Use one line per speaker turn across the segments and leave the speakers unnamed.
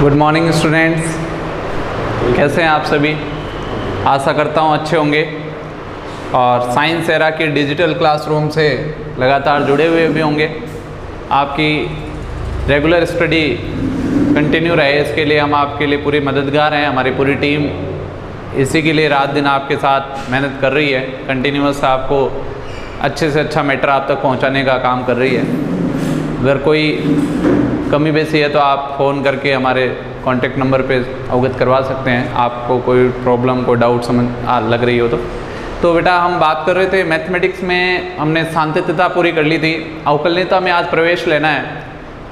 Good morning students, कैसे हैं आप सभी। आशा करता हूँ अच्छे होंगे और साइंस एरा के डिजिटल क्लासरूम से लगातार जुड़े हुए भी होंगे। आपकी रेगुलर स्टडी कंटिन्यू रहे इसके लिए हम आपके लिए पूरी मददगार हैं। हमारी पूरी टीम इसी के लिए रात दिन आपके साथ मेहनत कर रही है, कंटिन्यूअस आपको अच्छे से अच्छा मैटर आप तक पहुंचाने का काम कर रही है। अगर कोई कमी बेसी है तो आप फ़ोन करके हमारे कॉन्टेक्ट नंबर पे अवगत करवा सकते हैं, आपको कोई प्रॉब्लम कोई डाउट समझ लग रही हो तो बेटा हम बात कर रहे थे मैथमेटिक्स में, हमने सांतत्यता पूरी कर ली थी। अवकलनीयता में आज प्रवेश लेना है।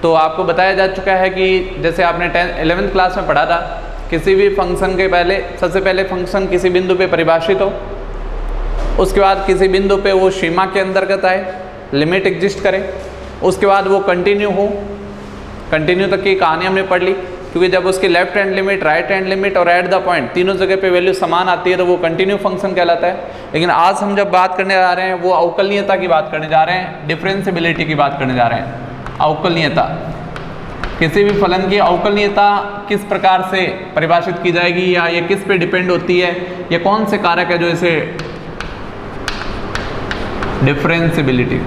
तो आपको बताया जा चुका है कि जैसे आपने 11th क्लास में पढ़ा था, किसी भी फंक्शन के पहले सबसे पहले फंक्शन किसी बिंदु पे परिभाषित हो, उसके बाद किसी बिंदु पे वो सीमा के अंतर्गत आए, लिमिट एग्जिस्ट करे, उसके बाद वो कंटिन्यू हो। कंटिन्यू तक की कहानी हमने पढ़ ली, क्योंकि जब उसकी left hand limit, right hand limit और एट द पॉइंट तीनों जगह पे वैल्यू समान आती है तो वो कंटिन्यू फंक्शन कहलाता है। लेकिन आज हम जब बात करने जा रहे हैं वो अवकलनीयता की बात करने जा रहे हैं, डिफरेंशियबिलिटी की बात करने जा रहे हैं। अवकलनीयता, किसी भी फलन की अवकलनीयता किस प्रकार से परिभाषित की जाएगी या ये किस पे डिपेंड होती है, ये कौन से कारक है जो इसे डिफरेंशियबिलिटी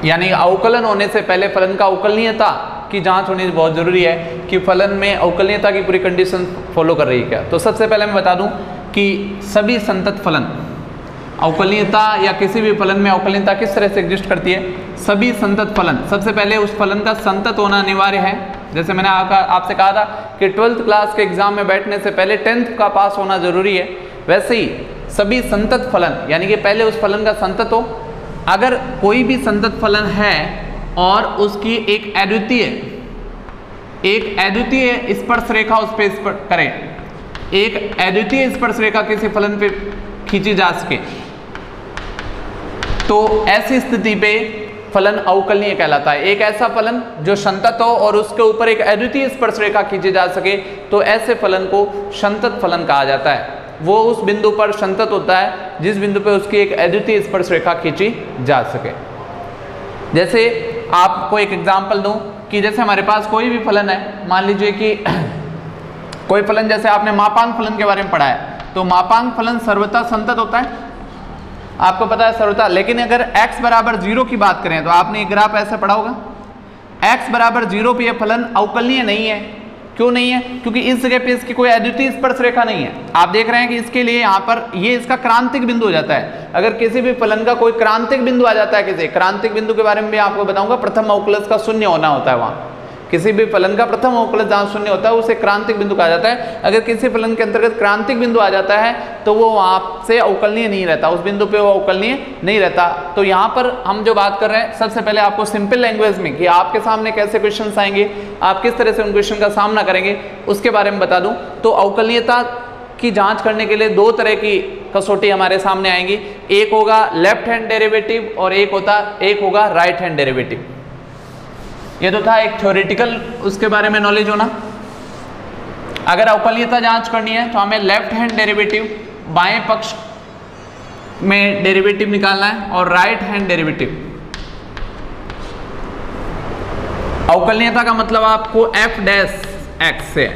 यानी अवकलन होने से पहले फलन का अवकलनीयता की जांच होनी बहुत जरूरी है कि फलन में अवकलनीयता की पूरी कंडीशन फॉलो कर रही है क्या। तो सबसे पहले मैं बता दूं कि सभी संतत फलन अवकलनीयता या किसी भी फलन में अवकलनीयता किस तरह से एग्जिस्ट करती है। सभी संतत फलन, सबसे पहले उस फलन का संतत होना अनिवार्य है। जैसे मैंने आपसे कहा था कि 12th क्लास के एग्जाम में बैठने से पहले 10th का पास होना जरूरी है, वैसे ही सभी संतत फलन यानी कि पहले उस फलन का संतत हो। अगर कोई भी संतत फलन है और उसकी एक अद्वितीय स्पर्श रेखा उस पे करें, एक अद्वितीय स्पर्श रेखा किसी फलन पे खींची जा सके, तो ऐसी स्थिति पे फलन अवकलनीय कहलाता है। एक ऐसा फलन जो संतत हो और उसके ऊपर एक अद्वितीय स्पर्श रेखा खींची जा सके तो ऐसे फलन को संतत फलन कहा जाता है। वो उस बिंदु पर संतत होता है जिस बिंदु पे उसकी एक अद्वितीय स्पर्श रेखा खींची जा सके। जैसे आपको एक एग्जांपल दूं कि जैसे हमारे पास कोई भी फलन है, मान लीजिए कि कोई फलन, जैसे आपने मापांक फलन के बारे में पढ़ा है, तो मापांक फलन सर्वथा संतत होता है, आपको पता है सर्वथा। लेकिन अगर x बराबर 0 की बात करें तो आपने एक ग्राफ ऐसे पढ़ा होगा, x बराबर 0 पे यह फलन अवकलनीय नहीं है। क्यों नहीं है? क्योंकि इस जगह पे इसकी कोई अद्वितीय स्पर्श रेखा नहीं है। आप देख रहे हैं कि इसके लिए यहाँ पर ये इसका क्रांतिक बिंदु हो जाता है। अगर किसी भी फलन का कोई क्रांतिक बिंदु आ जाता है, किसी क्रांतिक बिंदु के बारे में भी आपको बताऊंगा, प्रथम अवकलज का शून्य होना होता है। वहाँ किसी भी फलन का प्रथम अवकलज जहाँ शून्य होता है उसे क्रांतिक बिंदु कहा जाता है। अगर किसी फलन के अंतर्गत क्रांतिक बिंदु आ जाता है तो वो वहाँ से अवकलनीय नहीं रहता, उस बिंदु पे वो अवकलनीय नहीं रहता। तो यहाँ पर हम जो बात कर रहे हैं, सबसे पहले आपको सिंपल लैंग्वेज में कि आपके सामने कैसे क्वेश्चन आएंगे, आप किस तरह से उन क्वेश्चन का सामना करेंगे, उसके बारे में बता दूं। तो अवकलनीयता की जांच करने के लिए दो तरह की कसौटी हमारे सामने आएंगी। एक होगा लेफ्ट हैंड डेरिवेटिव और एक होगा राइट हैंड डेरिवेटिव। ये तो था एक थ्योरेटिकल, उसके बारे में नॉलेज होना। अगर अवकलनीयता जांच करनी है तो हमें लेफ्ट हैंड डेरिवेटिव, बाएं पक्ष में डेरिवेटिव निकालना है, और राइट हैंड डेरिवेटिव। अवकलनीयता का मतलब आपको f डैश x से,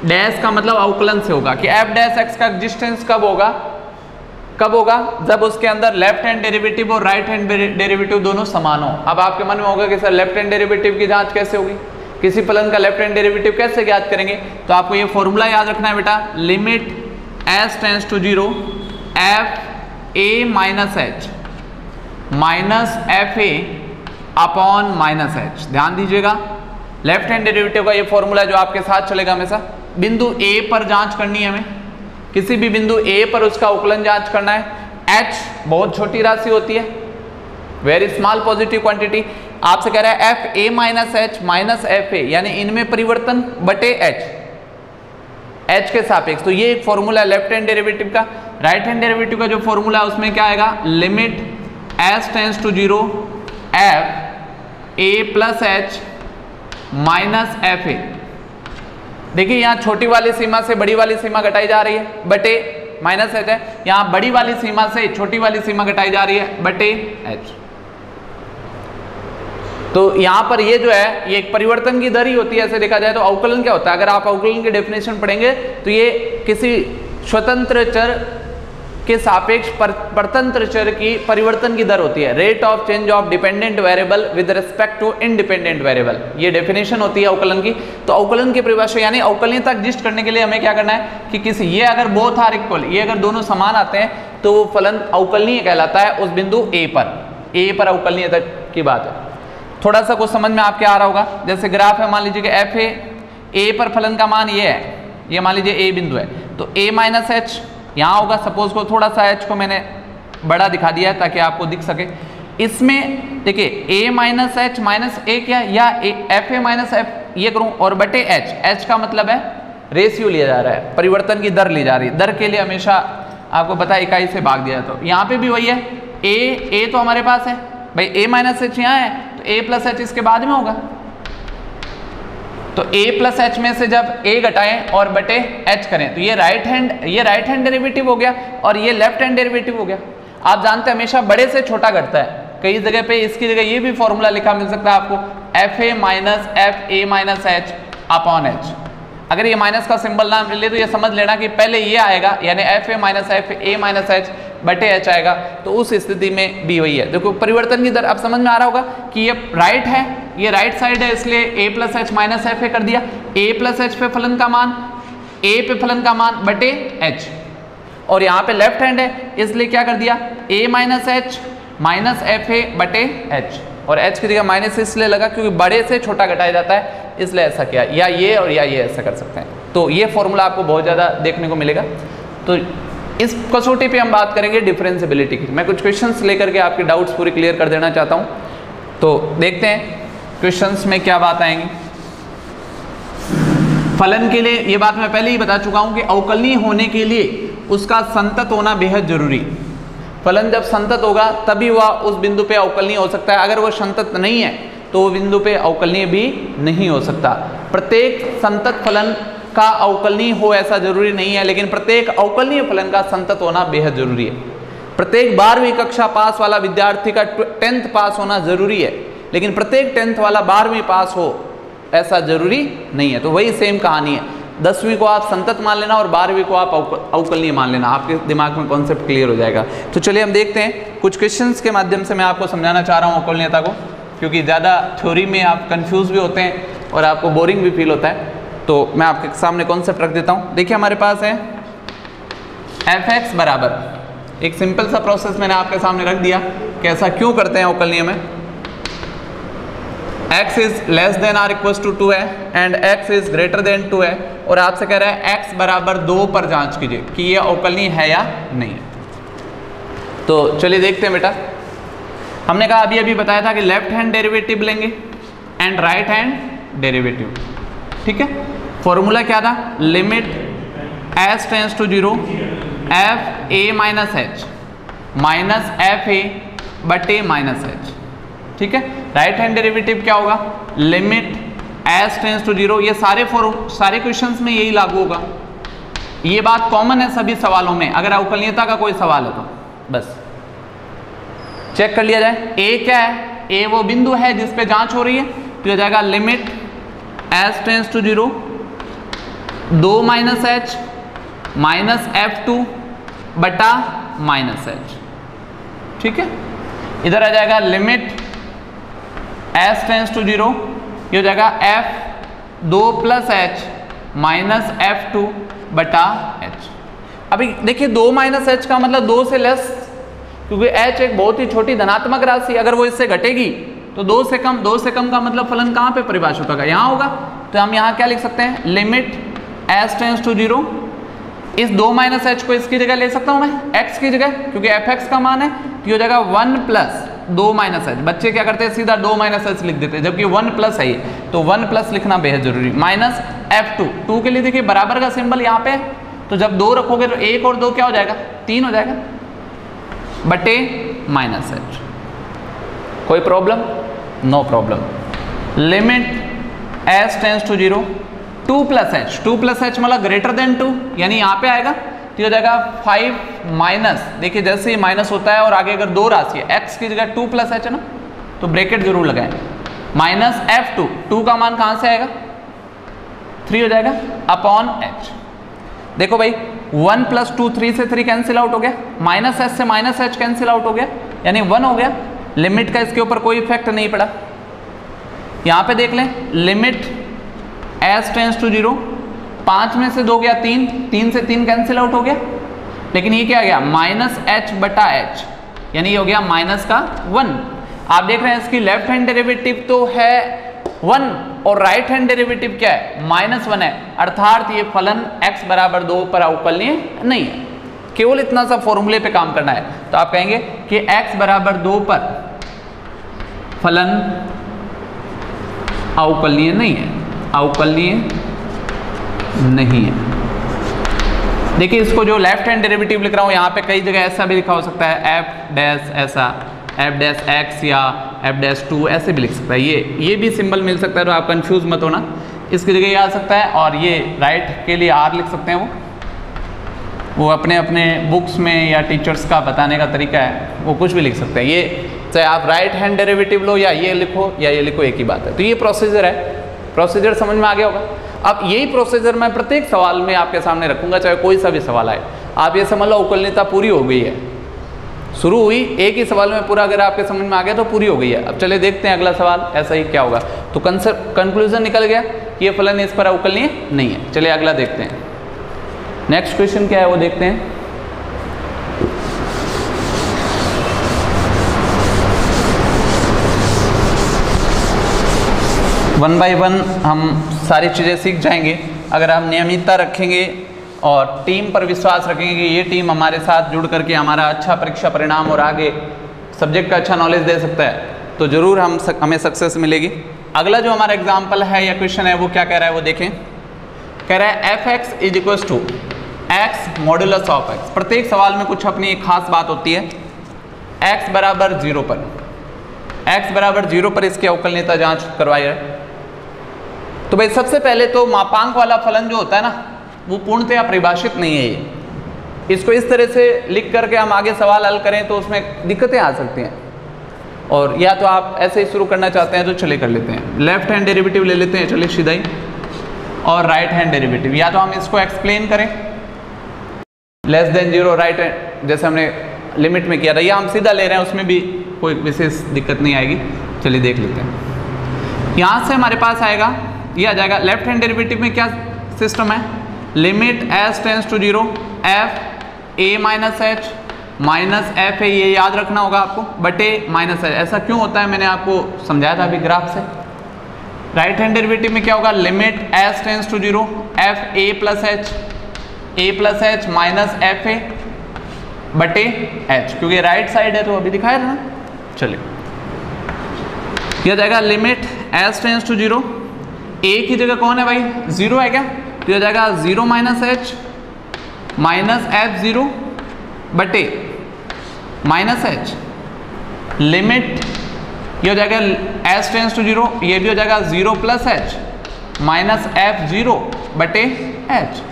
डैश का मतलब अवकलन से होगा कि f डैश x का एग्जिस्टेंस कब होगा, जब उसके अंदर लेफ्ट हैंड डेरिवेटिव और राइट हैंड डेरिवेटिव दोनों समान हो। अब आपके मन में होगा कि सर लेफ्ट हैंड डेरिवेटिव की जांच कैसे होगी, किसी फलन का लेफ्ट हैंड डेरिवेटिव कैसे ज्ञात करेंगे। तो आपको ये फॉर्मूला याद रखना है बेटा, limit s tends to 0 f a minus h minus F a upon minus h. ध्यान दीजिएगा, लेफ्ट हैंड डेरिवेटिव का ये फॉर्मूला जो आपके साथ चलेगा हमेशा। बिंदु A पर जांच करनी है हमें, किसी भी बिंदु A पर उसका अवकलन जांच करना है। h बहुत छोटी राशि होती है, वेरी स्मॉल पॉजिटिव क्वांटिटी। आपसे कह रहा है F a minus h minus F A, यानी इनमें परिवर्तन बटे h के सापेक्ष। तो ये एक फॉर्मूला लेफ्ट हैंड डेरिवेटिव का। राइट हैंड डेरिवेटिव का जो फॉर्मूला है उसमें क्या आएगा, limit s tends to 0 f a plus h minus F a. देखिए यहाँ छोटी वाली सीमा से बड़ी वाली सीमा घटाई जा रही है, बटे माइनस एच है। यहाँ बड़ी वाली सीमा से छोटी वाली सीमा घटाई जा रही है, बटे एच। तो यहाँ पर ये जो है ये एक परिवर्तन की दर ही होती है ऐसे देखा जाए तो। अवकलन क्या होता है, अगर आप अवकलन की डेफिनेशन पढ़ेंगे तो ये किसी स्वतंत्र चर के सापेक्ष परतंत्र चर की परिवर्तन की दर होती है, rate of change of dependent variable with respect to independent variable, ये डेफिनेशन होती है अवकलन की। तो अवकलन की परिभाषा यानी अवकलनीयता एग्जिस्ट करने के लिए हमें क्या करना है कि किसी ये अगर बोथ आर इक्वल, ये अगर दोनों समान आते हैं तो वो फलन अवकलनीय कहलाता है उस बिंदु ए पर अवकलनीयता की बात है। थोड़ा सा कुछ समझ में आपके आ रहा होगा, जैसे ग्राफ है, मान लीजिए कि एफ ए पर फलन का मान ये है, ये मान लीजिए ए बिंदु है, तो ए माइनस एच यहाँ होगा। सपोज को थोड़ा सा एच को मैंने बड़ा दिखा दिया है ताकि आपको दिख सके। इसमें देखिए ए माइनस एच माइनस ए क्या, या एफ ए माइनस एफ ये करूँ और बटे एच, एच का मतलब है रेशियो लिया जा रहा है, परिवर्तन की दर ली जा रही है। दर के लिए हमेशा आपको पता है इकाई से भाग दिया, तो यहाँ पे भी वही है, ए तो हमारे पास है भाई, ए माइनस एच यहाँ है तो ए प्लस एच इसके बाद में होगा। तो a प्लस एच में से जब a घटाएं और बटे h करें तो ये राइट हैंड डेरिवेटिव हो गया और ये लेफ्ट हैंड डेरिवेटिव हो गया। आप जानते हैं हमेशा बड़े से छोटा घटता है, कई जगह पे इसकी जगह ये भी फॉर्मूला लिखा मिल सकता है आपको, F a minus F a minus H upon H. अगर ये माइनस का सिंबल ना मिले तो ये समझ लेना कि पहले ये आएगा, यानी एफ ए माइनस एच बटे एच आएगा, तो उस स्थिति में भी वही है। देखो परिवर्तन की दर अब समझ में आ रहा होगा कि ये राइट है, ये राइट साइड है, इसलिए a plus H minus F a कर दिया, ए प्लस एच पे फलन का मान, ए पे फलन का मान बटे एच, और यहाँ पे लेफ्ट हैंड है इसलिए क्या कर दिया, a minus h minus F a बटे एच, और एच की जगह माइनस इसलिए लगा क्योंकि बड़े से छोटा घटाया जाता है इसलिए ऐसा किया, या ये और या ये ऐसा कर सकते हैं। तो ये फॉर्मूला आपको बहुत ज़्यादा देखने को मिलेगा। तो इस कसौटी पे हम बात करेंगे डिफरेंशिएबिलिटी की। मैं कुछ क्वेश्चंस लेकर के आपके डाउट्स पूरी क्लियर कर देना चाहता हूँ, तो देखते हैं क्वेश्चंस में क्या बात आएंगी। फलन के लिए ये बात मैं पहले ही बता चुका हूँ कि अवकलनीय होने के लिए उसका संतत होना बेहद जरूरी। फलन जब संतत होगा तभी वह उस बिंदु पे अवकलनीय हो सकता है, अगर वो संतत नहीं है तो वो बिंदु पे अवकलनीय भी नहीं हो सकता। प्रत्येक संतत फलन का अवकलनीय हो ऐसा जरूरी नहीं है, लेकिन प्रत्येक अवकलनीय फलन का संतत होना बेहद जरूरी है। प्रत्येक 12वीं कक्षा पास वाला विद्यार्थी का 10th पास होना जरूरी है, लेकिन प्रत्येक 10th वाला 12वीं पास हो ऐसा जरूरी नहीं है। तो वही सेम कहानी है, 10वीं को आप संतत मान लेना और 12वीं को आप अवकलनीय मान लेना, आपके दिमाग में कॉन्सेप्ट क्लियर हो जाएगा। तो चलिए हम देखते हैं, कुछ क्वेश्चंस के माध्यम से मैं आपको समझाना चाह रहा हूँ अवकलनीयता को, क्योंकि ज़्यादा थ्योरी में आप कंफ्यूज भी होते हैं और आपको बोरिंग भी फील होता है। तो मैं आपके सामने कॉन्सेप्ट रख देता हूँ। देखिए हमारे पास है एफ एक्स बराबर, एक सिंपल सा प्रोसेस मैंने आपके सामने रख दिया, कैसा क्यों करते हैं अवकलनीय में। x is less than or equal to 2 है and x is greater than 2 है, और आपसे कह रहा है x बराबर 2 पर जांच कीजिए कि ये अवकलनीय है या नहीं है। तो चलिए देखते हैं बेटा, हमने कहा अभी बताया था कि लेफ्ट हैंड डेरिवेटिव लेंगे एंड राइट हैंड डेरिवेटिव, ठीक है। फॉर्मूला क्या था, limit s tends to 0 F a minus h minus F a बटे माइनस एच, ठीक है। राइट हैंड डेरिवेटिव क्या होगा, लिमिट s टेंस टू 0, ये सारे क्वेश्चंस में यही लागू होगा, ये बात कॉमन है सभी सवालों में। अगर अवकलनीयता का कोई सवाल है तो बस चेक कर लिया जाए। a क्या है, a वो बिंदु है जिस पे जांच हो रही है, तो हो जाएगा limit s tends to 0 2 minus h minus F2 बटा माइनस एच, ठीक है। इधर आ जाएगा लिमिट s टेंस टू 0, ये हो जाएगा f 2 plus H minus F2 बटा एच। अभी देखिए 2 माइनस एच का मतलब 2 से लेस, क्योंकि h एक बहुत ही छोटी धनात्मक राशि, अगर वो इससे घटेगी तो 2 से कम का मतलब फलन कहाँ पे परिभाषित होगा, यहाँ होगा। तो हम यहाँ क्या लिख सकते हैं, लिमिट s टेंस टू 0, इस 2 माइनस एच को इसकी जगह ले सकता हूँ मैं x की जगह, क्योंकि fx का मान है, तो हो जाएगा 1 प्लस 2 माइनस एच। बच्चे क्या करते हैं, सीधा 2 माइनस एच लिख देते हैं, जबकि 1 प्लस है, तो 1 प्लस लिखना बेहद जरूरी। माइनस F2, 2 के लिए देखिए बराबर का सिंबल यहाँ पे, तो जब 2 रखोगे तो 1 और 2 क्या हो जाएगा, 3 हो जाएगा, बटे माइनस एच। कोई problem, no problem. Limit s tends to 0 2 plus h मतलब ग्रेटर देन 2, यानी यहाँ पे आएगा तो हो जाएगा 5 माइनस, देखिए जैसे ही माइनस होता है और आगे अगर 2 राशि है, x की जगह 2 प्लस एच है ना, तो ब्रैकेट जरूर लगाएं, माइनस F2, 2 का मान कहां से आएगा 3 हो जाएगा अपॉन h। देखो भाई 1 + 2 3 से 3 कैंसिल आउट हो गया, माइनस h से माइनस h कैंसिल आउट हो गया, यानी 1 हो गया। लिमिट का इसके ऊपर कोई इफेक्ट नहीं पड़ा। यहां पे देख लें लिमिट s टेंड्स टू 0, 5 में से 2 गया 3, 3 से 3 कैंसिल आउट हो गया, लेकिन ये क्या गया माइनस h बटा h, यानी ये हो गया माइनस का 1। आप देख रहे हैं इसकी लेफ्ट हैंड डेरिवेटिव तो है 1 और राइट हैंड डेरिवेटिव क्या है -1 है, अर्थात ये फलन x बराबर 2 पर अवकलनीय नहीं है। केवल इतना सा फॉर्मूले पे काम करना है, तो आप कहेंगे कि x बराबर 2 पर फलन अवकलनीय नहीं है, अवकलनीय नहीं है। देखिए इसको जो लेफ्ट हैंड डेरिवेटिव लिख रहा हूं यहां पे कई जगह ऐसा भी लिखा हो सकता है f डैश ऐसा, f डैश x या f डैश 2 ऐसे भी लिख सकता है। ये भी सिंबल मिल सकता है, तो आप कंफ्यूज मत होना, इसकी जगह ये आ सकता है। और ये राइट के लिए r लिख सकते हैं, वो अपने अपने बुक्स में या टीचर्स का बताने का तरीका है, वो कुछ भी लिख सकते हैं। ये चाहे आप राइट हैंड डेरिवेटिव लो या ये लिखो या ये लिखो, एक ही बात है। तो ये प्रोसीजर है, प्रोसीजर समझ में आ गया होगा। अब यही प्रोसीजर मैं प्रत्येक सवाल में आपके सामने रखूंगा, चाहे कोई सा भी सवाल आए। आप ये समझ लो अवकलनीयता पूरी हो गई है, शुरू हुई एक ही सवाल में, पूरा अगर आपके समझ में आ गया तो पूरी हो गई है। अब चले देखते हैं अगला सवाल ऐसा ही क्या होगा। तो कंक्लूजन निकल गया कि ये फलन इस पर अवकलनीय नहीं है। चलिए अगला देखते हैं, नेक्स्ट क्वेश्चन क्या है वो देखते हैं। वन बाय वन हम सारी चीज़ें सीख जाएंगे अगर हम नियमितता रखेंगे और टीम पर विश्वास रखेंगे कि ये टीम हमारे साथ जुड़ करके हमारा अच्छा परीक्षा परिणाम और आगे सब्जेक्ट का अच्छा नॉलेज दे सकता है, तो ज़रूर हमें सक्सेस मिलेगी। अगला जो हमारा एग्जाम्पल है या क्वेश्चन है वो क्या कह रहा है वो देखें। कह रहा है f(x) = x modulus of x। प्रत्येक सवाल में कुछ अपनी एक खास बात होती है। x बराबर 0 पर, x बराबर 0 पर इसकी अवकलनीयता जांच करवाई है। तो भाई सबसे पहले तो मापांक वाला फलन जो होता है ना वो पूर्णतया परिभाषित नहीं है। ये इसको इस तरह से लिख करके हम आगे सवाल हल करें तो उसमें दिक्कतें आ सकती हैं, और या तो आप ऐसे ही शुरू करना चाहते हैं तो चले कर लेते हैं। लेफ्ट हैंड डेरिवेटिव ले लेते हैं, चलिए सीधा ही, और राइट हैंड डेरिवेटिव, या तो हम इसको एक्सप्लेन करें <0 राइट हैंड जैसे हमने लिमिट में किया था, या हम सीधा ले रहे हैं उसमें भी कोई विशेष दिक्कत नहीं आएगी। चलिए देख लेते हैं। यहाँ से हमारे पास आएगा, ये आ जाएगा लेफ्ट हैंड डेरिवेटिव में क्या सिस्टम है, limit s tends to 0 f a minus h minus f a, ये याद रखना होगा आपको, बटे माइनस h। ऐसा क्यों होता है मैंने आपको समझाया था अभी ग्राफ से। राइट हैंड डेरिवेटिव में क्या होगा, limit s tends to 0 f a plus h minus f a बटे h, क्योंकि राइट साइड है तो अभी दिखाया था ना। चलिए यह जाएगा limit s tends to 0, a की जगह कौन है भाई 0 है क्या, तो यह जाएगा 0 माइनस h माइनस f0 बटे माइनस h। लिमिट ये हो जाएगा s टेंड्स टू 0, ये भी हो जाएगा 0 प्लस h माइनस f0 बटे h।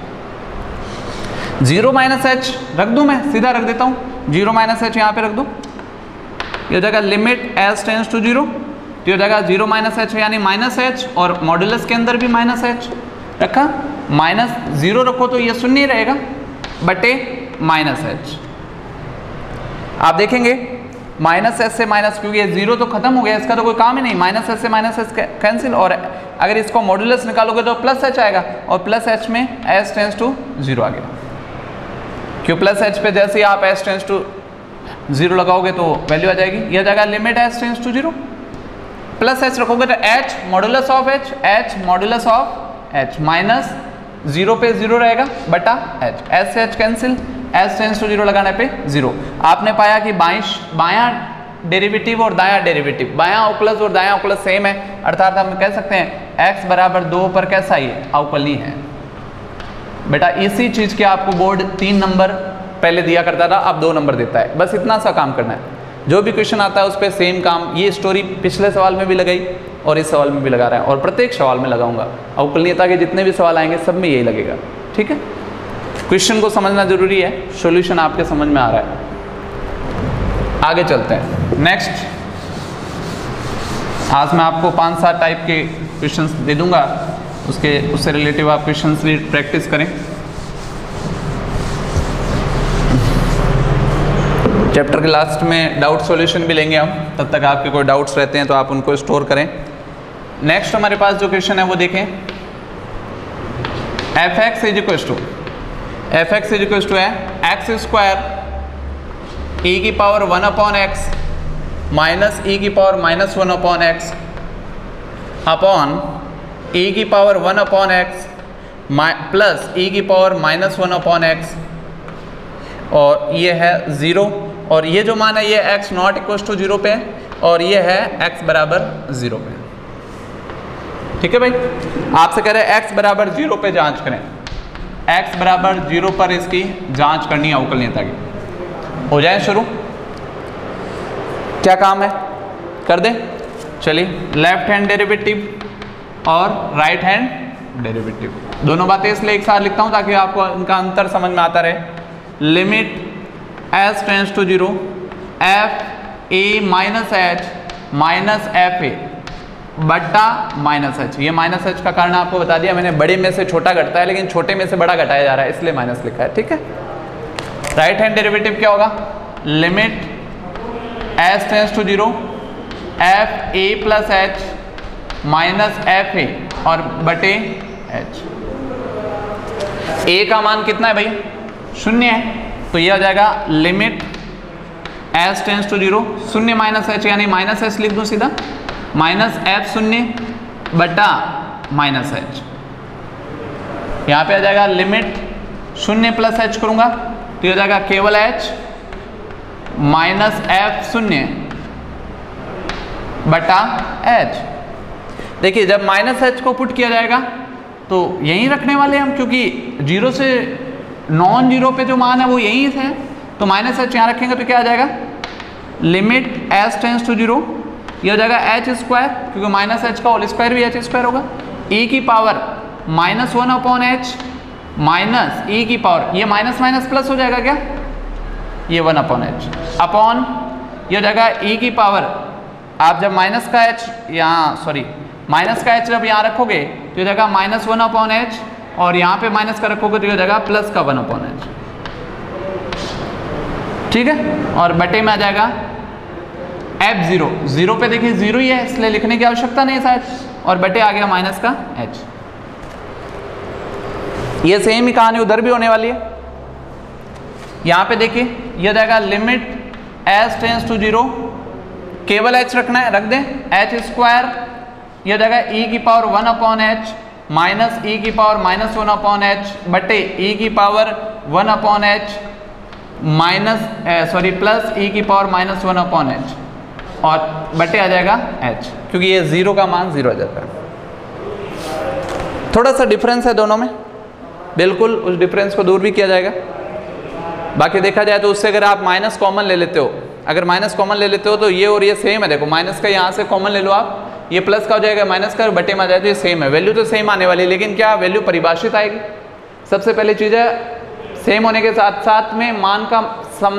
0 माइनस h रख दूं, मैं सीधा रख देता हूं, 0 माइनस h यहाँ पे रख दूं, ये हो जाएगा लिमिट s टेंड्स टू 0, तो हो जाएगा 0 माइनस h यानी माइनस h, और मॉड्यूलस के अंदर भी माइनस h रखा, माइनस 0 रखो तो ये शून्य रहेगा बटे माइनस h। आप देखेंगे माइनस h से माइनस, क्योंकि ये 0 तो खत्म हो गया, इसका तो कोई काम ही नहीं, माइनस h से माइनस h कैंसिल, और अगर इसको मॉड्यूलस निकालोगे तो प्लस h आएगा, और प्लस h में s टेंड्स टू 0 आ गया। क्यों प्लस h पे जैसे ही आप s टेंड्स टू 0 लगाओगे तो वैल्यू आ जाएगी, यह जाएगा limit s tends to 0, plus h रखोगे तो h modulus of h modulus of h, minus 0 पे 0 रहेगा बटा h, s से h cancel, s tends to 0 लगाने पे 0। आपने पाया कि बायां डेरिवेटिव और दायां डेरिवेटिव, बायां अवकलज और दायां अवकलज सेम है, अर्थात हम कह सकते हैं x बराबर 2 पर कैसा ही है, अवकलनीय है। बेटा इसी चीज के आपको बोर्ड 3 नंबर पहले दिया करता था, अब 2 नंबर देता है, बस इतना सा काम करना है। जो भी क्वेश्चन आता है उस पर सेम काम, ये स्टोरी पिछले सवाल में भी लगाई और इस सवाल में भी लगा रहा है, और प्रत्येक सवाल में लगाऊंगा। अवकलनीयता के जितने भी सवाल आएंगे सब में यही लगेगा, ठीक है। क्वेश्चन को समझना जरूरी है, सॉल्यूशन आपके समझ में आ रहा है। आगे चलते हैं, नेक्स्ट आज मैं आपको 5-7 टाइप के क्वेश्चंस दे दूंगा, उससे रिलेटिव आप क्वेश्चंस भी प्रैक्टिस करें। चैप्टर के लास्ट में डाउट सॉल्यूशन भी लेंगे हम, तब तक आपके कोई डाउट्स रहते हैं तो आप उनको स्टोर करें। नेक्स्ट हमारे पास जो क्वेश्चन है वो देखें, f x is equal to है एक्स स्क्वायर ई की पावर 1/x माइनस ई की पावर -1/x अपॉन ई की पावर 1/x प्लस ई की पावर -1/x, और ये है 0, और ये जो मान है ये x नॉट इक्वल टू 0 पे और ये है x बराबर 0 पे। ठीक है भाई, आपसे कह रहे हैं x बराबर 0 पे जांच करें, x बराबर 0 पर इसकी जांच करनी है अवकलनीयता की। हो जाए शुरू, क्या काम है कर दे। चलिए, लेफ्ट हैंड डेरिवेटिव और राइट हैंड डेरिवेटिव, दोनों बातें इसलिए एक साथ लिखता हूं ताकि आपको इनका अंतर समझ में आता रहे। Limit s tends to 0 f a minus h minus F a बट्टा माइनस h। ये माइनस h का कारण आपको बता दिया मैंने, बड़े में से छोटा घटता है लेकिन छोटे में से बड़ा घटाया जा रहा है, इसलिए माइनस लिखा है। ठीक है, राइट हैंड डेरिवेटिव क्या होगा, limit s tends to 0 f a plus h minus F a और बटे h। a का मान कितना है भाई, 0 है, तो ये हो जाएगा limit s tends to 0 0 minus h, यानी माइनस h लिख दूं सीधा, माइनस एफ 0 बटा माइनस h। यहाँ पे आ जाएगा लिमिट 0 प्लस h करूंगा तो ये हो जाएगा केवल h माइनस एफ 0 बटा h। देखिए जब माइनस h को पुट किया जाएगा तो यहीं रखने वाले हम, क्योंकि 0 से नॉन जीरो पे जो मान है वो यही है, तो माइनस h यहाँ रखेंगे तो क्या आ जाएगा, लिमिट s टेंड्स टू 0, ये हो जाएगा h स्क्वायर, क्योंकि माइनस h का होल स्क्वायर भी h स्क्वायर होगा, e की पावर -1/h माइनस e की पावर, ये माइनस माइनस प्लस हो जाएगा क्या, ये 1/h अपॉन, ये हो जाएगा e की पावर, आप जब माइनस का h यहाँ सॉरी माइनस का h जब यहाँ रखोगे तो हो जाएगा -1/h, और यहाँ पे माइनस का रखोगे तो ये हो जाएगा प्लस का 1/h। ठीक है, और बटे में आ जाएगा f0, 0 पे देखिए 0 ही है इसलिए लिखने की आवश्यकता नहीं है शायद, और बटे आ गया माइनस का h। ये सेम ही कहानी उधर भी होने वाली है। यहाँ पे देखिए ये हो जाएगा लिमिट s टेंड्स टू 0, केवल h रखना है, रख दें h स्क्वायर, ये हो जाएगा e की पावर 1/h माइनस e की पावर -1/h बटे e की power 1/h minus sorry plus e की पावर -1/h, और बटे आ जाएगा h, क्योंकि ये 0 का मान 0 आ जाता है। थोड़ा सा डिफरेंस है दोनों में, बिल्कुल उस डिफरेंस को दूर भी किया जाएगा। बाकी देखा जाए तो उससे अगर आप माइनस कॉमन ले लेते हो, अगर माइनस कॉमन ले लेते हो तो ये और ये सेम है, देखो माइनस का यहाँ से कॉमन ले लो आप, ये प्लस का हो जाएगा माइनस का, बटे में आ जाए तो ये सेम है, वैल्यू तो सेम आने वाली है, लेकिन क्या वैल्यू परिभाषित आएगी। सबसे पहले चीज़ है सेम होने के साथ साथ में मान का सम,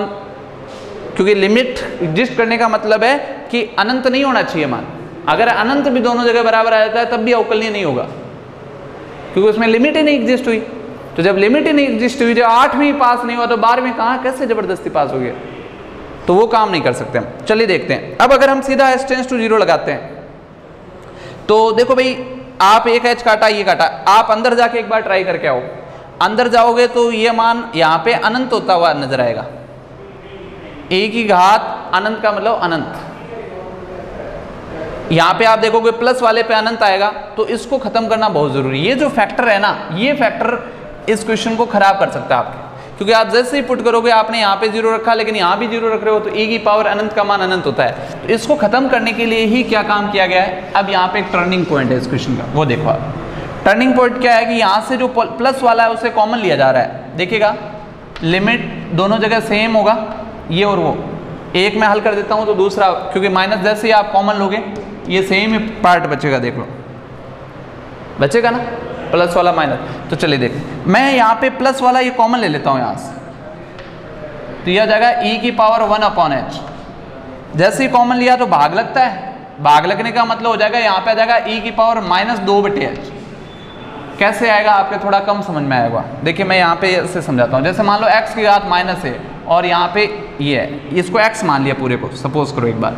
क्योंकि लिमिट एग्जिस्ट करने का मतलब है कि अनंत नहीं होना चाहिए मान, अगर अनंत भी दोनों जगह बराबर आ जाता है तब भी अवकलनीय नहीं होगा, क्योंकि उसमें लिमिट ही नहीं एग्जिस्ट हुई। तो जब लिमिट ही नहीं एग्जिस्ट हुई, जब 8वीं पास नहीं हुआ तो 12वीं कहाँ कैसे जबरदस्ती पास हो गया, तो वो काम नहीं कर सकते हम। चलिए देखते हैं, अब अगर हम सीधा s टेंड्स टू 0 लगाते हैं तो देखो भाई, आप एक h काटा, ये काटा, आप अंदर जाके एक बार ट्राई करके आओ, अंदर जाओगे तो ये मान यहाँ पे अनंत होता हुआ नजर आएगा, a की घात अनंत का मतलब अनंत, यहाँ पे आप देखोगे प्लस वाले पे अनंत आएगा, तो इसको खत्म करना बहुत जरूरी है। ये जो फैक्टर है ना, ये फैक्टर इस क्वेश्चन को खराब कर सकता है आपके, क्योंकि आप जैसे ही पुट करोगे, आपने यहाँ पे 0 रखा लेकिन यहाँ भी 0 रख रहे हो, तो e की पावर अनंत का मान अनंत होता है। तो इसको खत्म करने के लिए ही क्या काम किया गया है, अब यहाँ पे एक टर्निंग पॉइंट है इस क्वेश्चन का, वो देखो आप। टर्निंग पॉइंट क्या है कि यहाँ से जो प्लस वाला है उसे कॉमन लिया जा रहा है। देखिएगा लिमिट दोनों जगह सेम होगा, ये और वो, एक में हल कर देता हूँ तो दूसरा, क्योंकि माइनस जैसे ही आप कॉमन लोगे ये सेम ही पार्ट बचेगा, देख लो बचेगा ना, प्लस वाला माइनस। तो चलिए देख, मैं यहाँ पे प्लस वाला ये कॉमन ले लेता हूँ यहाँ से, तो यह आ जाएगा e की पावर 1/h। जैसे ही कॉमन लिया तो भाग लगता है, भाग लगने का मतलब हो जाएगा यहाँ पे आ जाएगा e की पावर -2/h। कैसे आएगा आपके थोड़ा कम समझ में आएगा। देखिए मैं यहाँ पे से समझाता हूँ। जैसे मान लो x की घात माइनस है और यहाँ पे ये है, इसको x मान लिया पूरे को, सपोज करो एक बार।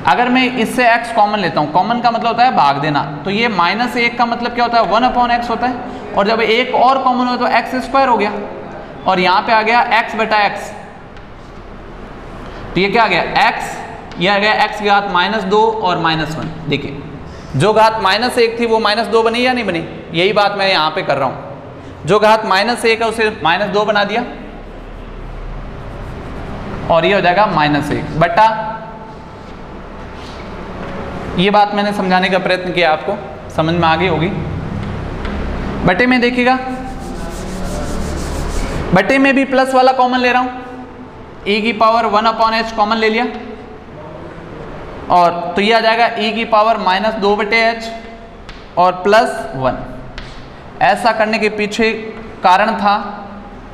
अगर मैं इससे x कॉमन लेता हूँ, कॉमन का मतलब होता है भाग देना, तो ये -1 का मतलब क्या होता है 1/x होता है, और जब एक और कॉमन हो तो x² हो गया, और यहाँ पे आ गया x/x, तो ये क्या आ गया x, ये आ गया x की घात -2 और -1। देखिए जो घात -1 थी वो -2 बनी या नहीं बनी, यही बात मैं यहाँ पे कर रहा हूँ। जो घात -1 है उसे -2 बना दिया, और ये हो जाएगा -1 बटा, ये बात मैंने समझाने का प्रयत्न किया, आपको समझ में आ गई होगी। बटे में देखिएगा, बटे में भी प्लस वाला कॉमन ले रहा हूं, e की पावर 1/h कॉमन ले लिया, और तो ये आ जाएगा e की पावर -2/h और +1। ऐसा करने के पीछे कारण था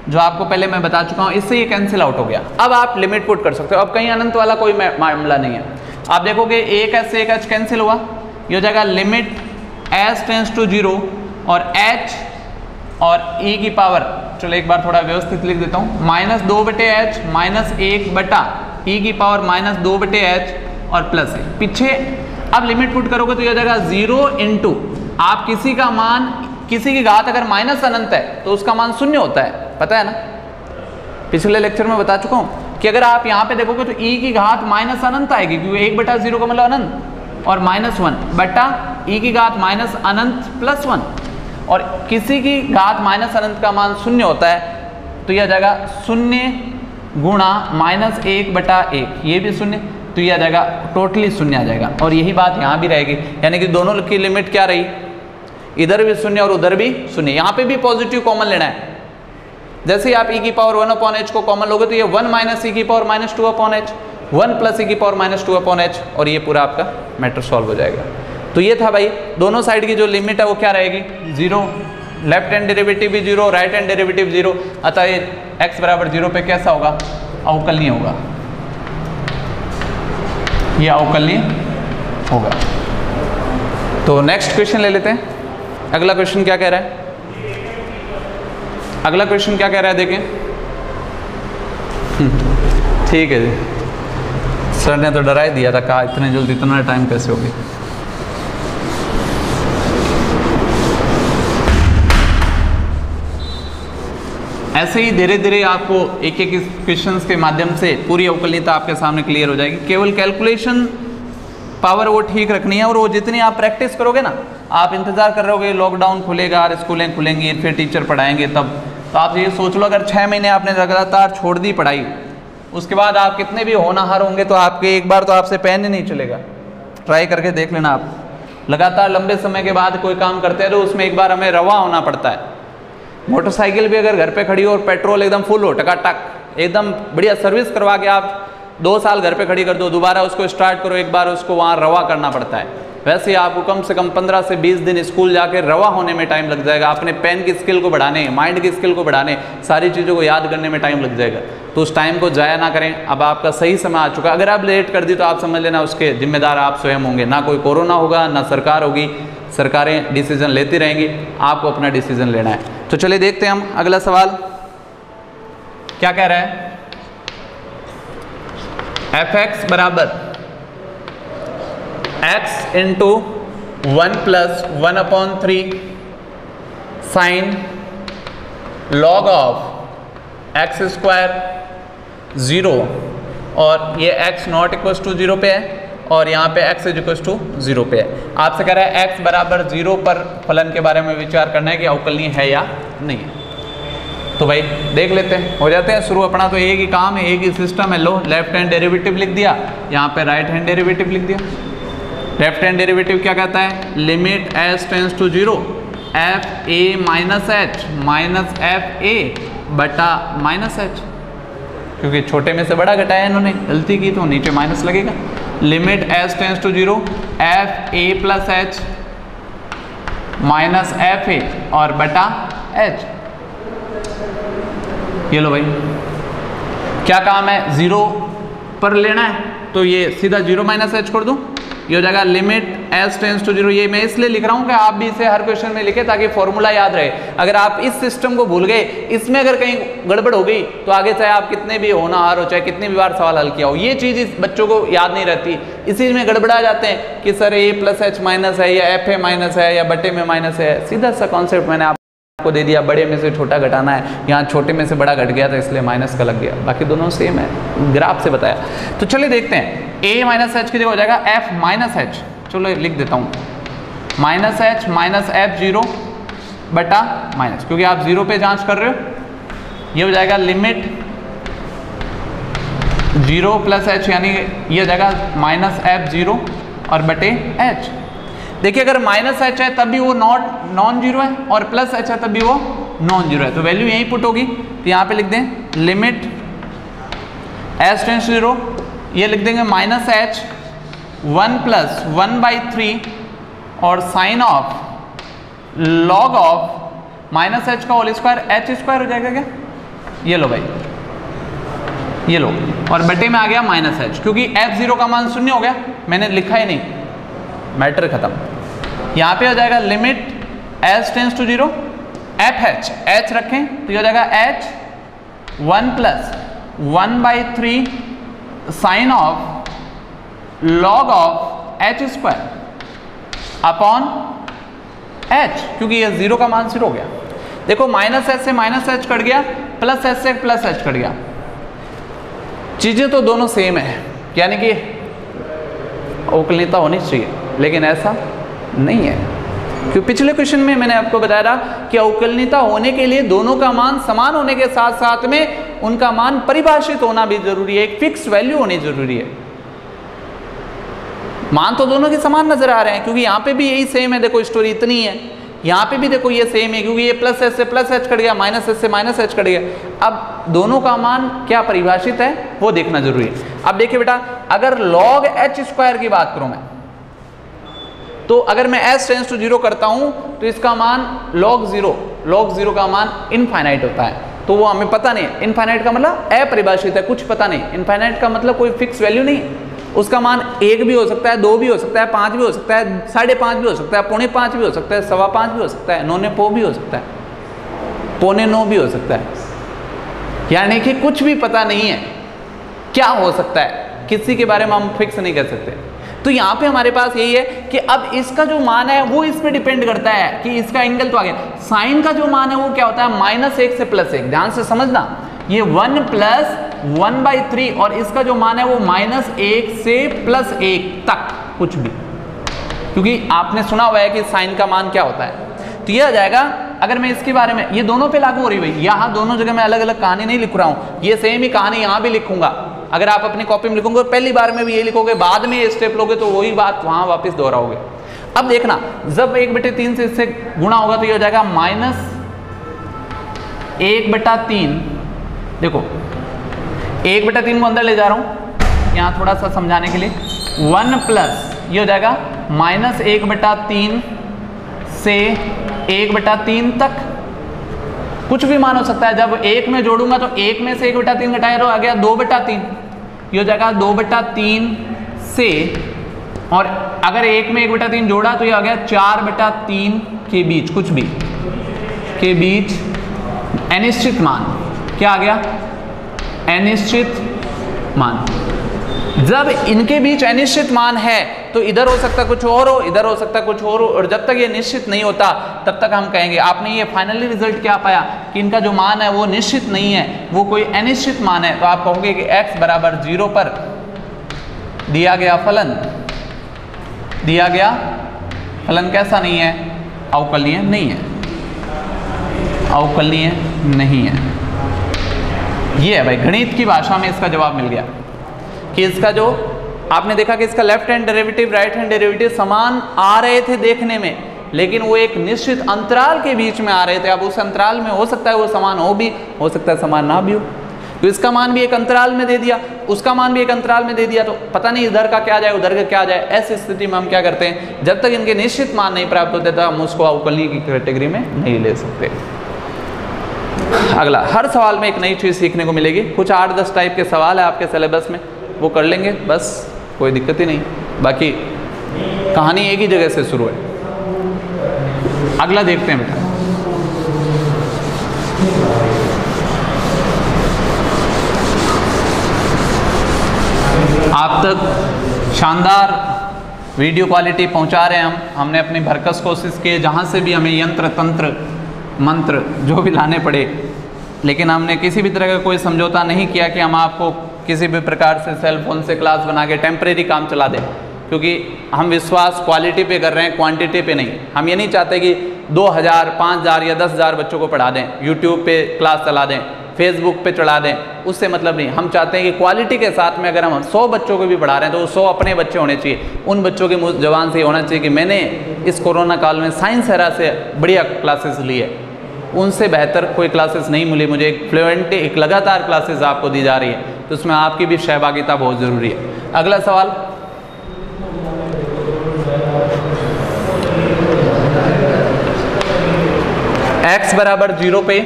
जो आपको पहले मैं बता चुका हूं, इससे ये कैंसिल आउट हो गया। अब आप लिमिट पुट कर सकते हो, अब कहीं अनंत वाला कोई मामला नहीं है। आप देखोगे 1h से 1h कैंसिल हुआ, ये हो जाएगा लिमिट s टेंस टू 0 और h और e की पावर, चलो एक बार थोड़ा व्यवस्थित लिख देता हूँ, -2/h -1 बटा e की पावर -2/h और +1 पीछे। अब लिमिट पुट करोगे तो ये हो जाएगा 0 इंटू, आप किसी का मान, किसी की घात अगर माइनस अनंत है तो उसका मान 0 होता है, पता है ना, पिछले लेक्चर में बता चुका हूँ कि अगर आप यहाँ पे देखोगे तो e की घात माइनस अनंत आएगी, क्योंकि 1/0 का मतलब अनंत, और -1 बटा e की घात माइनस अनंत +1, और किसी की घात माइनस अनंत का मान 0 होता है, तो यह आ जाएगा 0 गुणा -1/1, ये भी 0, तो यह आ जाएगा टोटली 0 आ जाएगा। और यही बात यहाँ भी रहेगी, यानी कि दोनों की लिमिट क्या रही, इधर भी 0 और उधर भी 0। यहाँ पे भी पॉजिटिव कॉमन लेना है। जैसे ही आप e की पावर 1/h को कॉमन लोगे तो ये 1 - e की पावर -2/h, 1 + e की पावर -2/h, और ये पूरा आपका मैटर सॉल्व हो जाएगा। तो ये था भाई, दोनों साइड की जो लिमिट है वो क्या रहेगी 0, लेफ्ट हैंड डेरिवेटिव भी 0, राइट हैंड डेरिवेटिव 0, अतः ये x बराबर 0 पे कैसा होगा, अवकलनीय होगा, ये अवकलनीय होगा। तो नेक्स्ट क्वेश्चन ले लेते हैं। अगला क्वेश्चन क्या कह रहा है, अगला क्वेश्चन क्या कह रहा है देखें। ठीक है जी, सर ने तो डरा ही दिया था, कहा इतने जल्दी इतना टाइम कैसे हो गया। ऐसे ही धीरे धीरे आपको एक एक क्वेश्चंस के माध्यम से पूरी अवकलनीयता आपके सामने क्लियर हो जाएगी। केवल कैलकुलेशन पावर वो ठीक रखनी है, और वो जितनी आप प्रैक्टिस करोगे ना, आप इंतजार कर रहे होगे लॉकडाउन खुलेगा, स्कूलें खुलेंगी, फिर टीचर पढ़ाएंगे तब, तो आप ये सोच लो अगर 6 महीने आपने लगातार छोड़ दी पढ़ाई, उसके बाद आप कितने भी होनहार होंगे तो आपके एक बार तो आपसे पेन ही नहीं चलेगा। ट्राई करके देख लेना आप, लगातार लंबे समय के बाद कोई काम करते हैं तो उसमें एक बार हमें रवा होना पड़ता है। मोटरसाइकिल भी अगर घर पे खड़ी हो और पेट्रोल एकदम फुल हो, टकाटक एकदम बढ़िया सर्विस करवा के आप 2 साल घर पे खड़ी कर दो, दोबारा उसको स्टार्ट करो, एक बार उसको वहाँ रवा करना पड़ता है। वैसे ही आपको कम से कम 15 से 20 दिन स्कूल जाके रवा होने में टाइम लग जाएगा, अपने पेन की स्किल को बढ़ाने, माइंड की स्किल को बढ़ाने, सारी चीज़ों को याद करने में टाइम लग जाएगा। तो उस टाइम को जाया ना करें। अब आपका सही समय आ चुका, अगर आप लेट कर दी तो आप समझ लेना उसके जिम्मेदार आप स्वयं होंगे, ना कोई कोरोना होगा ना सरकार होगी, सरकारें डिसीजन लेती रहेंगी, आपको अपना डिसीजन लेना है। तो चलिए देखते हैं हम अगला सवाल क्या कह रहा है। f(x) बराबर x into 1 + 1/3 sine log of x² 0, और ये x नॉट इक्वल टू 0 पे है और यहाँ पे x इज इक्वल टू 0 पे है। आपसे कह रहा है x बराबर 0 पर फलन के बारे में विचार करना है कि अवकलनीय है या नहीं है। तो भाई देख लेते हैं, हो जाते हैं शुरू। अपना तो एक ही काम है, एक ही सिस्टम है। लो लेफ्ट हैंड डेरिवेटिव लिख दिया, यहाँ पे राइट हैंड डेरिवेटिव लिख दिया। लेफ्ट हैंड डेरिवेटिव क्या कहता है, limit s tends to 0 f(a - h) minus f(a) बटा -h, क्योंकि छोटे में से बड़ा घटाया इन्होंने, गलती की तो नीचे माइनस लगेगा। Limit s tends to 0 f(a + h) minus f(a) और बटा h। ये लो भाई, क्या काम है, 0 पर लेना है तो ये सीधा 0 - h कर दूं, ये हो जाएगा लिमिट एस टेंस टू 0। ये मैं इसलिए लिख रहा हूँ कि आप भी इसे हर क्वेश्चन में लिखे ताकि फॉर्मूला याद रहे। अगर आप इस सिस्टम को भूल गए, इसमें अगर कहीं गड़बड़ हो गई तो आगे चाहे आप कितने भी होनहार हो, चाहे कितनी भी बार सवाल हल किया हो, ये चीज़ इस बच्चों को याद नहीं रहती। इसी में गड़बड़ा जाते हैं कि सर ए प्लस एच माइनस है या एफ ए माइनस है या बटे में माइनस है। सीधा सा कॉन्सेप्ट मैंने आपको दे दिया, बड़े में से छोटा घटाना है, यहाँ छोटे में से बड़ा घट गया था इसलिए माइनस का लग गया, बाकी दोनों सेम है, ग्राफ से बताया। तो चलिए देखते हैं, a माइनस एच की जगह हो जाएगा f माइनस एच। चलो लिख देता हूँ, माइनस एच माइनस एफ 0 बटा माइनस, क्योंकि आप 0 पे जांच कर रहे हो। ये हो जाएगा लिमिट 0 प्लस एच, यानी ये हो जाएगा माइनस एफ 0 और बटे एच। देखिए अगर माइनस एच है तब भी वो नॉन जीरो है और प्लस एच है तब भी वो नॉन जीरो है, तो वैल्यू यही पुट होगी। तो यहाँ पे लिख दें लिमिट एच टेंस टू 0, ये लिख देंगे माइनस एच 1 प्लस 1/3 और sine of log of minus h का होल स्क्वायर, एच स्क्वायर हो जाएगा क्या, ये लो भाई, ये लो, और बटे में आ गया माइनस एच, क्योंकि f0 का मान 0 हो गया, मैंने लिखा ही नहीं, मैटर खत्म। यहाँ पे हो जाएगा limit h tends to 0 f h, h रखें तो ये हो जाएगा h 1 plus 1/3 sine of log of h square upon h, क्योंकि ये 0 का मान 0 हो गया। देखो माइनस एच से माइनस एच कट गया, प्लस एच से प्लस एच कट गया, चीजें तो दोनों सेम है, यानी कि अवकलनीयता होनी चाहिए, लेकिन ऐसा नहीं है। क्योंकि पिछले क्वेश्चन में मैंने आपको बताया था कि अवकलनीयता होने के लिए दोनों का मान समान होने के साथ साथ में उनका मान परिभाषित होना भी जरूरी है, एक फिक्स वैल्यू होनी जरूरी है। मान तो दोनों के समान नजर आ रहे हैं, क्योंकि यहाँ पे भी यही सेम है, देखो स्टोरी इतनी है, यहाँ पे भी देखो ये सेम है, क्योंकि ये प्लस एच से प्लस एच कट गया, माइनस एच से माइनस एच कट गया। अब दोनों का मान क्या परिभाषित है वो देखना जरूरी है। अब देखिए बेटा, अगर लॉग एच स्क्वायर की बात करूं मैं, तो अगर मैं एच टेंस टू 0 करता हूं तो इसका मान लॉग 0 का मान इनफाइनाइट होता है, तो वो हमें पता नहीं है। इनफाइनाइट का मतलब अपरिभाषित है, कुछ पता नहीं। इनफाइनाइट का मतलब कोई फिक्स वैल्यू नहीं है, उसका मान 1 भी हो सकता है, 2 भी हो सकता है, 5 भी हो सकता है, 5.5 भी हो सकता है, 4.5 भी हो सकता है, 5.25 भी हो सकता है, 9 भी हो सकता है, 9.25 भी हो सकता है, यानी कि कुछ भी पता नहीं है क्या हो सकता है, किसी के बारे में हम फिक्स नहीं कर सकते। तो यहाँ पे हमारे पास यही है कि अब इसका जो मान है वो इस पे डिपेंड करता है कि इसका एंगल तो आ गया। साइन का जो मान है वो क्या होता है, -1 से +1, ध्यान से समझना, ये 1 + 1/3 और इसका जो मान है वो -1 से +1 तक कुछ भी, क्योंकि आपने सुना हुआ है कि साइन का मान क्या होता है। तो ये आ जाएगा, अगर मैं इसके बारे में, ये दोनों पे लागू हो रही है भाई, यहाँ दोनों जगह मैं अलग अलग कहानी नहीं लिख रहा हूँ, ये सेम ही कहानी यहाँ भी लिखूंगा। अगर आप अपनी कॉपी में लिखोगे पहली बार में भी ये लिखोगे, बाद में ये स्टेप लोगे तो वही बात वहाँ वापस दोहराओगे। अब देखना, जब 1/3 से इससे गुणा होगा तो ये हो जाएगा -1/3। देखो 1/3 को अंदर ले जा रहा हूँ यहाँ थोड़ा सा समझाने के लिए, 1 प्लस ये हो जाएगा -1/3 से 1/3 तक, कुछ भी मान हो सकता है। जब 1 में जोड़ूंगा तो 1 में से 1/3 घटाया तो आ गया 2/3, ये हो जाएगा 2/3 से, और अगर 1 में 1/3 जोड़ा तो ये आ गया 4/3 के बीच, कुछ भी के बीच अनिश्चित मान, क्या आ गया, अनिश्चित मान। जब इनके बीच अनिश्चित मान है तो इधर हो सकता कुछ और हो, इधर हो सकता कुछ और हो, और जब तक ये निश्चित नहीं होता तब तक हम कहेंगे। आपने ये फाइनली रिजल्ट क्या पाया कि इनका जो मान है वो निश्चित नहीं है, वो कोई अनिश्चित मान है, तो आप कहोगे कि x = 0 पर दिया गया फलन कैसा नहीं है, अवकलनीय नहीं है, अवकलनीय नहीं है। ये है भाई, गणित की भाषा में इसका जवाब मिल गया कि इसका जो आपने देखा कि इसका left hand derivative right hand derivative समान आ रहे थे देखने में, लेकिन वो एक निश्चित अंतराल के बीच में आ रहे थे। अब उस अंतराल में हो सकता है वो समान हो भी, हो सकता है समान ना भी हो, तो इसका मान भी एक अंतराल में दे दिया, उसका मान भी एक अंतराल में दे दिया, तो पता नहीं इधर का क्या जाए उधर का क्या जाए। ऐसी स्थिति में हम क्या करते हैं, जब तक इनके निश्चित मान नहीं प्राप्त होते तब हम उसको अवकलनीय की कैटेगरी में नहीं ले सकते। अगला, हर सवाल में एक नई चीज़ सीखने को मिलेगी। कुछ 8-10 टाइप के सवाल है आपके सिलेबस में, वो कर लेंगे बस, कोई दिक्कत ही नहीं। बाकी कहानी एक ही जगह से शुरू है। अगला देखते हैं बेटा। आप तक शानदार वीडियो क्वालिटी पहुंचा रहे हैं हमने अपनी भरकस कोशिश की, जहां से भी हमें यंत्र तंत्र मंत्र जो भी लाने पड़े, लेकिन हमने किसी भी तरह का कोई समझौता नहीं किया कि हम आपको किसी भी प्रकार से सेल फोन से क्लास बना के टेम्परेरी काम चला दें, क्योंकि हम विश्वास क्वालिटी पे कर रहे हैं, क्वांटिटी पे नहीं। हम ये नहीं चाहते कि 2000, 5000 या 10,000 बच्चों को पढ़ा दें, यूट्यूब पे क्लास चला दें, फेसबुक पे चढ़ा दें, उससे मतलब नहीं। हम चाहते हैं कि क्वालिटी के साथ में अगर हम 100 बच्चों को भी पढ़ा रहे हैं तो वो 100 अपने बच्चे होने चाहिए। उन बच्चों के मुँह जबान से होना चाहिए कि मैंने इस कोरोना काल में साइंस एरा से बढ़िया क्लासेस ली है, उनसे बेहतर कोई क्लासेस नहीं मिली मुझे। एक फ्लुएंट, एक लगातार क्लासेस आपको दी जा रही है, तो उसमें आपकी भी सहभागिता बहुत ज़रूरी है। अगला सवाल, x बराबर 0 पे,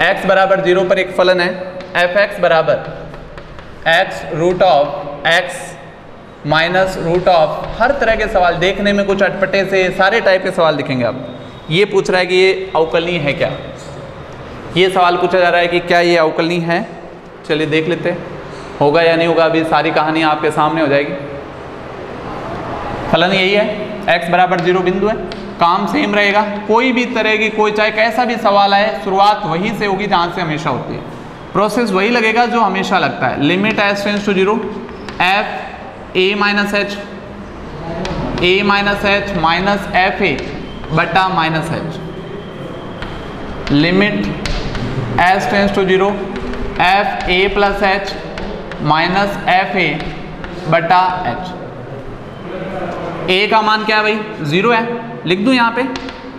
x बराबर 0 पर एक फलन है f(x) बराबर x root of x minus root of. हर तरह के सवाल देखने में कुछ अटपटे से सारे टाइप के सवाल दिखेंगे आप। ये पूछ रहा है कि ये अवकलनीय है क्या, ये सवाल पूछा जा रहा है कि क्या ये अवकलनीय है। चलिए देख लेते हैं होगा या नहीं होगा, अभी सारी कहानी आपके सामने हो जाएगी। फलन यही है, x बराबर 0 बिंदु है, काम सेम रहेगा, कोई भी तरह की कोई चाहे कैसा भी सवाल आए शुरुआत वही से होगी जहाँ से हमेशा होती है, प्रोसेस वही लगेगा जो हमेशा लगता है। Limit s tends to 0 f a minus h minus F A बटा minus H. Limit s tends to 0 F A plus H minus F A बटा एच। a का मान क्या है भाई, 0 है, लिख दूं यहाँ पे,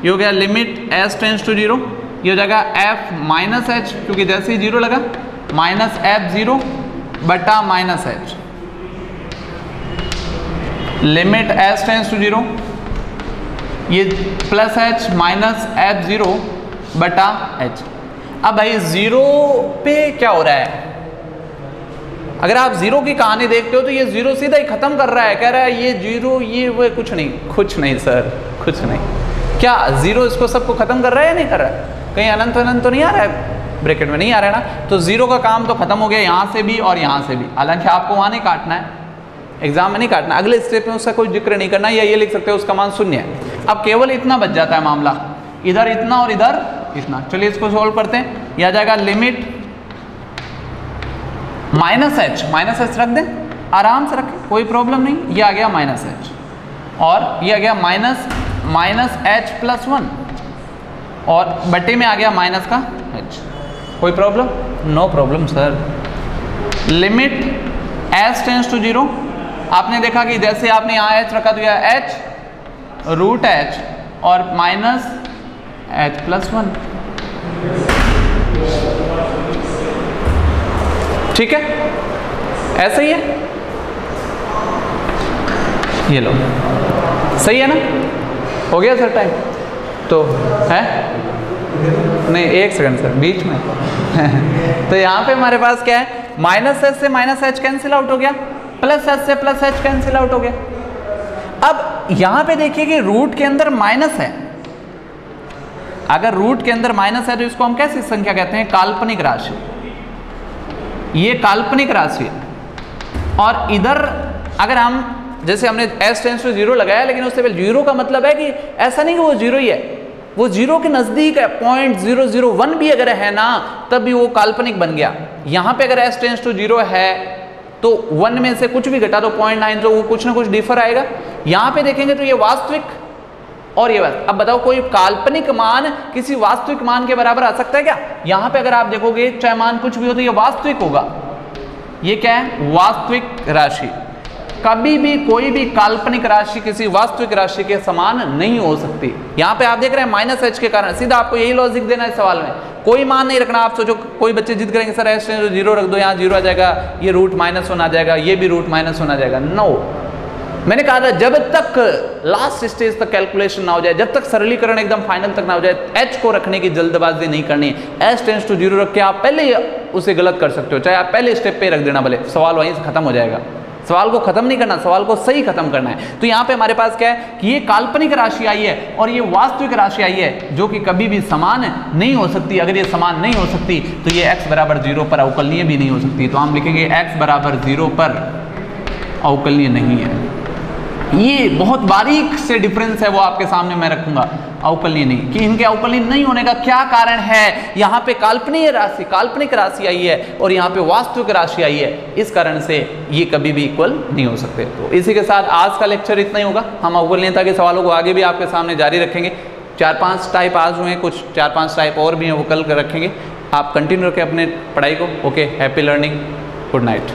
ये हो गया लिमिट s टेंड्स टू 0, ये हो जाएगा f माइनस एच, क्योंकि जैसे ही 0 लगा माइनस f0 बटा minus H. Limit s tends to 0, ये प्लस h माइनस f0 बटा h। अब भाई 0 पे क्या हो रहा है, अगर आप 0 की कहानी देखते हो तो ये 0 सीधा ही खत्म कर रहा है, कह रहा है ये 0 ये वो, कुछ नहीं सर, कुछ नहीं। क्या 0 इसको सबको खत्म कर रहा है या नहीं कर रहा है, कहीं अनंत अनंत तो नहीं आ रहा है, ब्रैकेट में नहीं आ रहा है ना, तो 0 का काम तो खत्म हो गया यहाँ से भी और यहाँ से भी। हालांकि आपको वहाँ नहीं काटना है, एग्जाम में नहीं काटना, अगले स्टेप में उसका कोई जिक्र नहीं करना, या ये लिख सकते हो उसका मान 0 है। अब केवल इतना बच जाता है मामला, इधर इतना और इधर इतना। चलिए इसको सोल्व करते हैं। यह आ जाएगा लिमिट माइनस एच रख दें, आराम से रखें, कोई प्रॉब्लम नहीं। ये आ गया माइनस एच और ये आ गया माइनस एच प्लस 1 और बटे में आ गया माइनस का एच। कोई problem, no problem sir. Limit h tends to 0, आपने देखा कि जैसे आपने यहाँ एच रखा तो यह एच रूट एच और माइनस एच प्लस 1, ठीक है, ऐसा ही है, ये लो, सही है ना, हो गया सर टाइम तो है नहीं, एक सेकंड सर बीच में तो यहाँ पे हमारे पास क्या है, माइनस एच से माइनस एच कैंसिल आउट हो गया, प्लस एच से प्लस एच कैंसिल आउट हो गया। अब यहाँ पे देखिए कि रूट के अंदर माइनस है, अगर रूट के अंदर माइनस है तो इसको हम कैसी संख्या कहते हैं, काल्पनिक राशि। ये काल्पनिक राशि है। और इधर अगर हम जैसे हमने s टेंड्स टू 0 लगाया, लेकिन उससे पहले 0 का मतलब है कि ऐसा नहीं कि वो 0 ही है, वो 0 के नज़दीक है, 0.001 भी अगर है ना तब भी वो काल्पनिक बन गया। यहाँ पे अगर s टेंड्स टू 0 है तो 1 में से कुछ भी घटा तो 0.9, तो वो कुछ ना कुछ डिफर आएगा। यहाँ पे देखेंगे तो ये वास्तविक और ये बात। अब बताओ कोई काल्पनिक मान किसी वास्तविक मान के बराबर आ सकता है क्या? यहाँ पे अगर आप देखोगे चाहे मान कुछ भी हो तो ये वास्तविक होगा। ये क्या है? वास्तविक राशि। कभी भी कोई भी काल्पनिक राशि किसी वास्तविक राशि के समान नहीं हो सकती। यहाँ पे आप देख रहे हैं माइनस एच के कारण, सीधा आपको यही लॉजिक देना है सवाल में, कोई मान नहीं रखना। आप सोचो कोई बच्चे जिद करेंगे सर एच 0 रख दो, यहाँ 0 आ जाएगा, ये रूट माइनस 1 आ जाएगा, ये भी रूट माइनस 1 आ जाएगा। नो, मैंने कहा था जब तक लास्ट स्टेज तक कैलकुलेशन ना हो जाए, जब तक सरलीकरण एकदम फाइनल तक ना हो जाए, एच को रखने की जल्दबाजी नहीं करनी है। एच टेंड्स टू 0 रख के आप पहले ही उसे गलत कर सकते हो, चाहे आप पहले स्टेप पे रख देना, भले सवाल वहीं से खत्म हो जाएगा। सवाल को खत्म नहीं करना, सवाल को सही खत्म करना है। तो यहाँ पे हमारे पास क्या है कि ये काल्पनिक राशि आई है और ये वास्तविक राशि आई है जो कि कभी भी समान नहीं हो सकती। अगर ये समान नहीं हो सकती तो ये x बराबर 0 पर अवकलनीय भी नहीं हो सकती। तो हम लिखेंगे x बराबर 0 पर अवकलनीय नहीं है। ये बहुत बारीक से डिफरेंस है वो आपके सामने मैं रखूंगा, अवकलनीय नहीं, कि इनके अवकलनीय नहीं होने का क्या कारण है। यहाँ पे काल्पनिक राशि आई है और यहाँ पे वास्तविक राशि आई है, इस कारण से ये कभी भी इक्वल नहीं हो सकते। तो इसी के साथ आज का लेक्चर इतना ही होगा। हम अवकलनीयता के सवालों को आगे भी आपके सामने जारी रखेंगे। 4-5 टाइप आज हुए हैं, कुछ 4-5 टाइप और भी हैं, वो कल रखेंगे। आप कंटिन्यू रखें अपने पढ़ाई को। Okay, happy learning, good night.